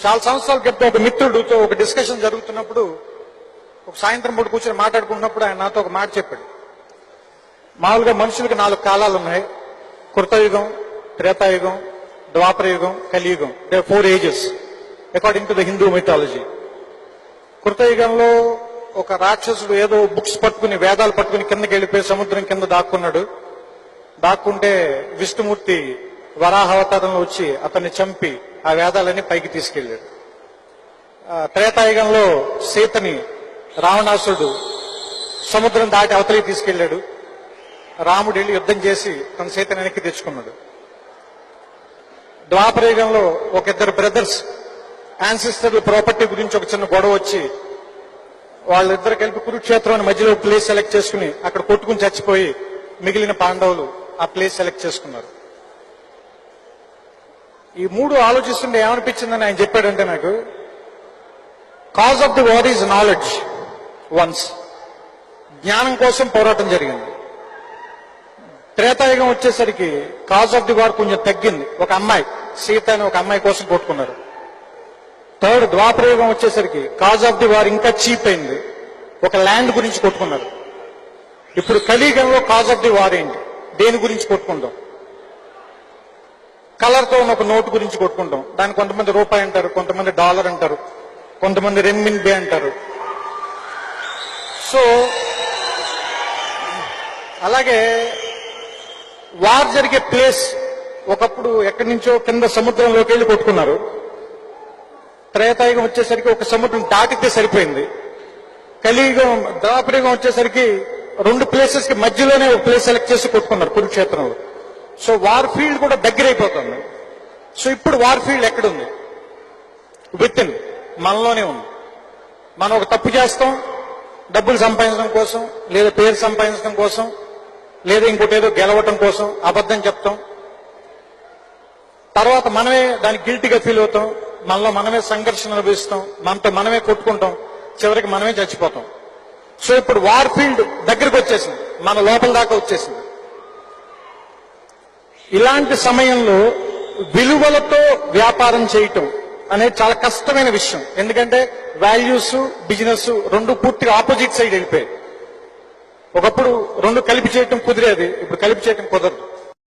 చాలా సంవత్సరాల క్రితం ఒక మిత్రుడితో ఒక డిస్కషన్ జరుగుతున్నప్పుడు ఒక సాయంత్రం పూట కూర్చొని మాట్లాడుకున్నప్పుడు ఆయన నాతో ఒక మాట చెప్పాడు. మామూలుగా మనుషులకి 4 కాలాలు ఉన్నాయి. కృతయుగం, త్రేతాయుగం, ద్వాపరయుగం, కలియుగం. They 4 ages according to the Hindu mythology. కృతయుగంలో ఒక రాక్షసుడు ఏదో బుక్స్ పట్టుకుని, వేదాలు పట్టుకుని కిందకి వెళ్ళిపోయి సముద్రం కింద దాక్కున్నాడు. దాక్కుంటే విష్ణుమూర్తి వరాహావతారంలో వచ్చి అతన్ని చంపి ఆ వేదాలన్నీ పైకి తీసుకెళ్లాడు. త్రేతాయుగంలో సీతని రావణాసుడు సముద్రం దాటి అవతలికి తీసుకెళ్లాడు. రాముడు వెళ్ళి యుద్ధం చేసి తన సీతని వెనక్కి తెచ్చుకున్నాడు. ద్వాపరయుగంలో ఒక ఇద్దరు బ్రదర్స్ యాన్సిస్టర్ల ప్రాపర్టీ గురించి ఒక చిన్న గొడవ వచ్చి వాళ్ళిద్దరు కలిపి కురుక్షేత్రం అని మధ్యలో ప్లేస్ సెలెక్ట్ చేసుకుని అక్కడ కొట్టుకుని చచ్చిపోయి మిగిలిన పాండవులు ఆ ప్లేస్ సెలెక్ట్ చేసుకున్నారు. ఈ 3 ఆలోచిస్తుంటే ఏమనిపించిందని ఆయన చెప్పాడంటే, నాకు cause of the war is knowledge once. జ్ఞానం కోసం పోరాటం జరిగింది. త్రేతాయుగం వచ్చేసరికి కాజ్ ఆఫ్ ది వార్ కొంచెం తగ్గింది. ఒక అమ్మాయి, సీత అని ఒక అమ్మాయి కోసం కొట్టుకున్నారు. థర్డ్ ద్వాపరయుగం వచ్చేసరికి కాజ్ ఆఫ్ ది వార్ ఇంకా చీప్ అయింది. ఒక ల్యాండ్ గురించి కొట్టుకున్నారు. ఇప్పుడు కలియుగంలో కాజ్ ఆఫ్ ది వార్ ఏంటి? దేని గురించి కొట్టుకుంటాం? కలర్తో ఉన్న ఒక నోటు గురించి కొట్టుకుంటాం. దాన్ని కొంతమంది రూపాయి అంటారు, కొంతమంది డాలర్ అంటారు, కొంతమంది రెన్మిన్బే అంటారు. సో అలాగే వార్ జరిగే ప్లేస్ ఒకప్పుడు ఎక్కడి నుంచో కింద సముద్రంలోకి వెళ్ళి కొట్టుకున్నారు. త్రేతాయుగం వచ్చేసరికి ఒక సముద్రం దాటితే సరిపోయింది. కలియుగం, ద్వాపరయుగం వచ్చేసరికి 2 ప్లేసెస్ కి మధ్యలోనే ఒక ప్లేస్ సెలెక్ట్ చేసి కొట్టుకున్నారు కురుక్షేత్రంలో. సో వార్ ఫీల్డ్ కూడా దగ్గర అయిపోతుంది. సో ఇప్పుడు వార్ ఫీల్డ్ ఎక్కడుంది? విత్ ఇన్ మనలోనే ఉంది. మనం ఒక తప్పు చేస్తాం, డబ్బులు సంపాదించడం కోసం, లేదా పేరు సంపాదించడం కోసం, లేదా ఇంకోటి ఏదో గెలవటం కోసం అబద్ధం చెప్తాం. తర్వాత మనమే దానికి గిల్టీగా ఫీల్ అవుతాం. మనలో మనమే సంఘర్షణ అనుభవిస్తాం, మనతో మనమే కొట్టుకుంటాం, చివరికి మనమే చచ్చిపోతాం. సో ఇప్పుడు వార్ ఫీల్డ్ దగ్గరకు వచ్చేసింది, మన లోపల దాకా వచ్చేసింది. ఇలాంటి సమయంలో విలువలతో వ్యాపారం చేయటం అనేది చాలా కష్టమైన విషయం. ఎందుకంటే వాల్యూస్, బిజినెస్ 2 పూర్తిగా ఆపోజిట్ సైడ్ వెళ్ళిపోయాయి. ఒకప్పుడు 2 కలిపి చేయటం కుదిరేది, ఇప్పుడు కలిపి చేయటం కుదరదు.